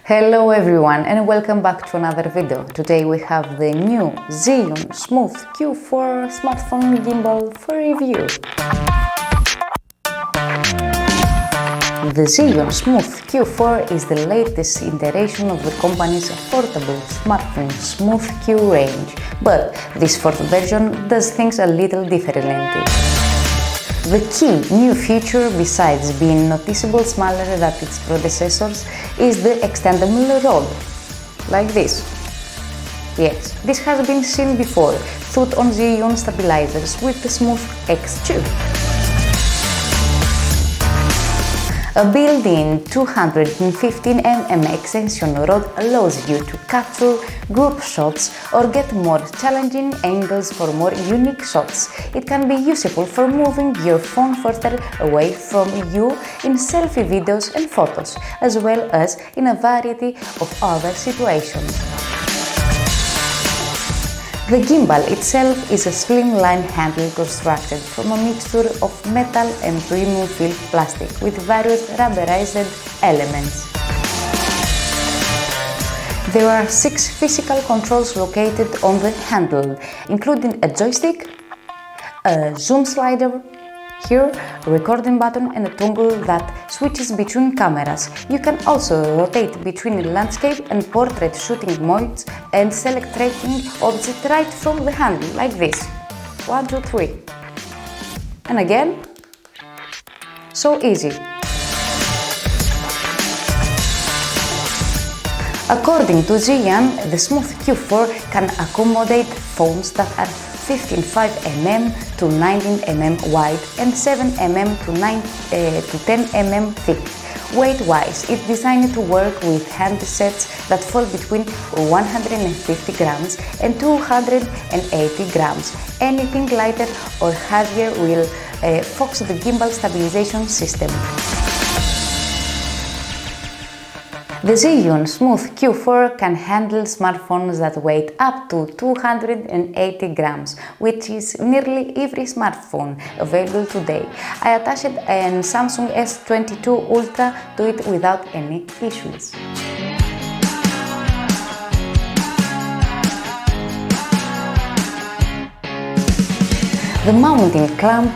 Hello everyone and welcome back to another video. Today we have the new Zhiyun Smooth Q4 smartphone gimbal for review. The Zhiyun Smooth Q4 is the latest iteration of the company's affordable smartphone Smooth Q range, but this fourth version does things a little differently. The key new feature, besides being noticeably smaller than its predecessors, is the extendable rod, like this. Yes, this has been seen before, thought on Zhiyun stabilisers with the Smooth X2. A built-in 215mm extension rod allows you to capture group shots or get more challenging angles for more unique shots. It can be useful for moving your phone further away from you in selfie videos and photos, as well as in a variety of other situations. The gimbal itself is a slimline handle constructed from a mixture of metal and premium filled plastic with various rubberized elements. There are 6 physical controls located on the handle, including a joystick, a zoom slider, here, a recording button and a toggle that switches between cameras. You can also rotate between landscape and portrait shooting modes and select tracking object right from the handle, like this. 1, 2, 3. And again. So easy. According to Zhiyun, the Smooth Q4 can accommodate phones that are 15.5mm to 19mm wide and 7mm to 10mm thick. Weight-wise, it's designed to work with handsets that fall between 150 grams and 280 grams. Anything lighter or heavier will fox the gimbal stabilization system. The Zhiyun Smooth Q4 can handle smartphones that weigh up to 280 grams, which is nearly every smartphone available today. I attached a Samsung S22 Ultra to it without any issues. The mounting clamp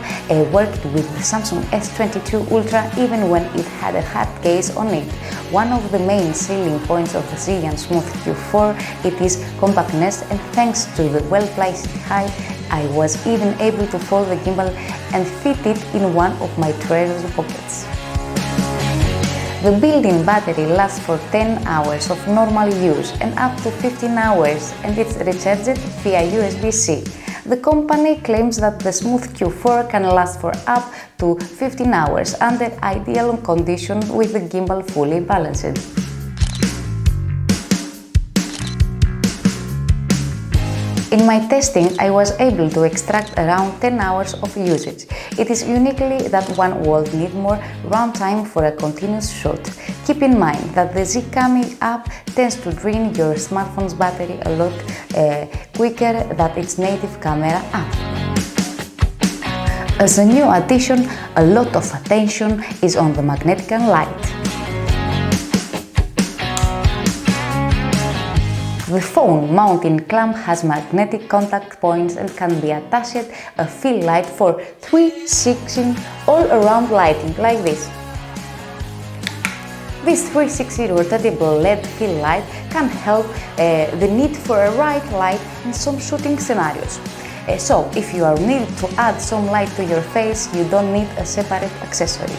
worked with the Samsung S22 Ultra even when it had a hard case on it. One of the main selling points of the Zhiyun Smooth Q4 it is compactness, and thanks to the well-placed height, I was even able to fold the gimbal and fit it in one of my treasure pockets. The built-in battery lasts for 10 hours of normal use and up to 15 hours, and it's recharged via USB-C. The company claims that the Smooth Q4 can last for up to 15 hours under ideal conditions with the gimbal fully balanced. In my testing, I was able to extract around 10 hours of usage. It is uniquely that one would need more runtime for a continuous shot. Keep in mind that the Cami app tends to drain your smartphone's battery a lot quicker than its native camera app. As a new addition, a lot of attention is on the magnetic light. The phone mounting clamp has magnetic contact points and can be attached a fill light for 360 all-around lighting, like this. This 360 rotatable LED fill light can help the need for a bright light in some shooting scenarios. So, if you are needed to add some light to your face, you don't need a separate accessory.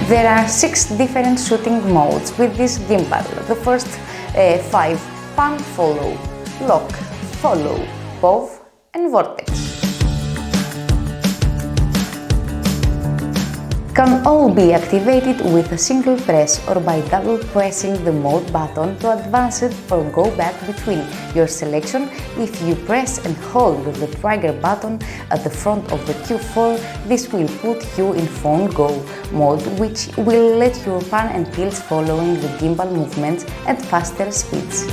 There are 6 different shooting modes with this gimbal. The first 5: pan, follow, lock, follow, pove and vortex. Can all be activated with a single press or by double pressing the mode button to advance it or go back between your selection. If you press and hold the trigger button at the front of the Q4, this will put you in phone go mode, which will let you pan and tilt following the gimbal movements at faster speeds.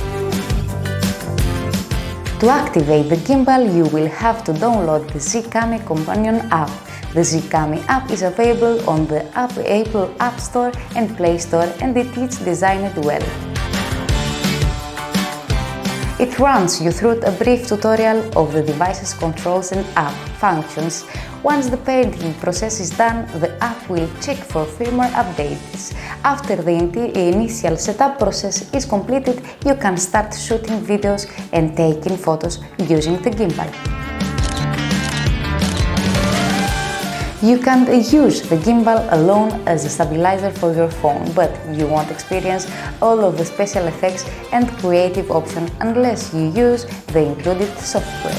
To activate the gimbal, you will have to download the Cami companion app. The Cami app is available on the Apple App Store and Play Store, and it is designed well. It runs you through a brief tutorial of the device's controls and app functions. Once the painting process is done, the app will check for firmware updates. After the initial setup process is completed, you can start shooting videos and taking photos using the gimbal. You can use the gimbal alone as a stabilizer for your phone, but you won't experience all of the special effects and creative options unless you use the included software.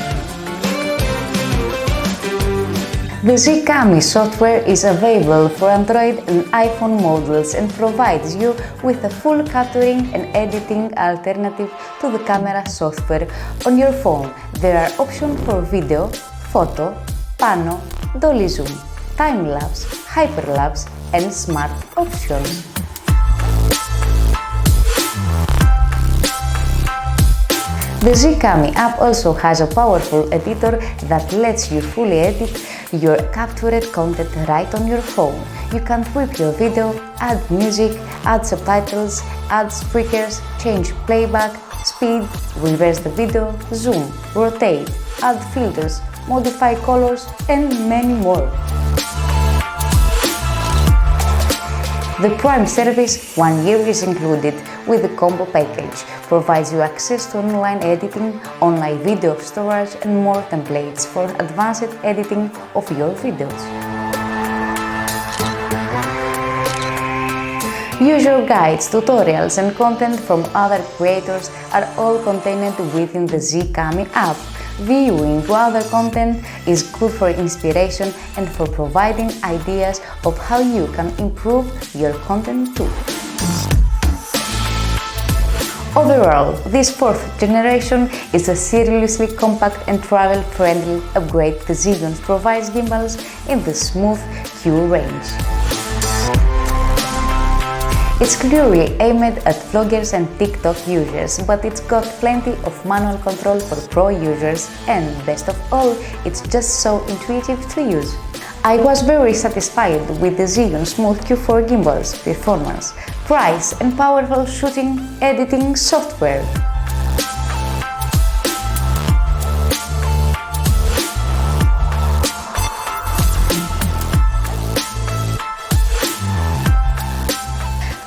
The Cami software is available for Android and iPhone models and provides you with a full capturing and editing alternative to the camera software on your phone. There are options for video, photo, pano, dolly zoom, time-lapse, hyperlapse, and smart options. The Cami app also has a powerful editor that lets you fully edit your captured content right on your phone. You can tweak your video, add music, add subtitles, add speakers, change playback, speed, reverse the video, zoom, rotate, add filters, modify colors, and many more. The Prime service, 1 year is included with the combo package, provides you access to online editing, online video storage, and more templates for advanced editing of your videos. User guides, tutorials, and content from other creators are all contained within the Cami app. Viewing other content is good for inspiration and for providing ideas of how you can improve your content too. Overall, this 4th generation is a seriously compact and travel-friendly upgrade. The Zhiyun provides gimbals in the Smooth Q range. It's clearly aimed at vloggers and TikTok users, but it's got plenty of manual control for pro users, and best of all, it's just so intuitive to use. I was very satisfied with the Zhiyun Smooth Q4 gimbal's performance, price, and powerful shooting editing software.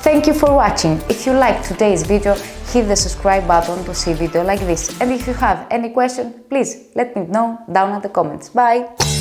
Thank you for watching. If you liked today's video, hit the subscribe button to see videos like this. And if you have any question, please let me know down in the comments. Bye!